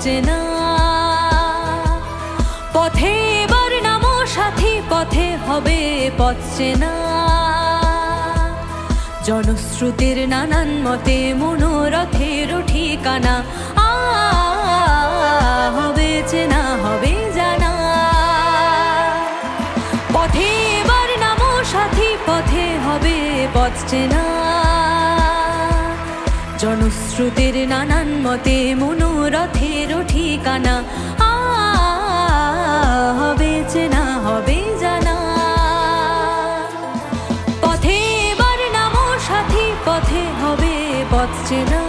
পথছে না। পথে এবার নামো সাথী, পথে হবে পথছে না। জনশ্রুতির নানান মতে মনোরথের ঠিকানা হবে চেনা, হবে জানা। পথে এবার নামো সাথী, পথে হবে পথছে না। জনশ্রুতির নানান মতে মনোরথের ঠিকানা হবে চেনা, হবে জানা। পথে এবার নামো সাথী, পথে হবে পথছে না।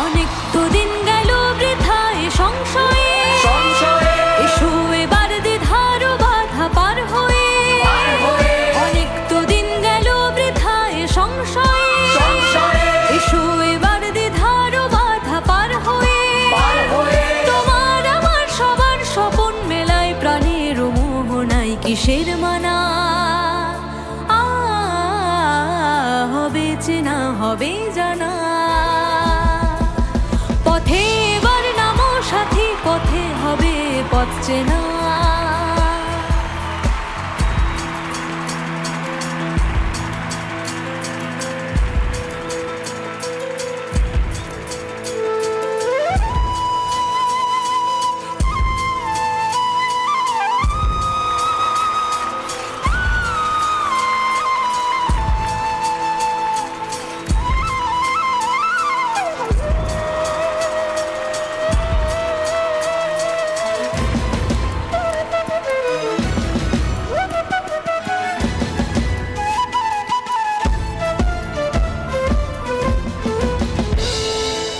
অনেক তো দিন গেল বৃথায় সংশয়ে, এসো এবার দ্বিধার বাধা পার হয়ে। অনেক তো দিন গেল বৃথায় সংশয়ে, এসো এবার দ্বিধার বাধা পার হয়ে। তোমার আমার সবার স্বপন মেলায় প্রাণের মোহনায় কিসের মানা হবে চেনা, হবে জানা। পথে এবার নামো সাথী, পথে হবে পথছে না।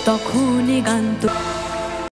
তখন গান তো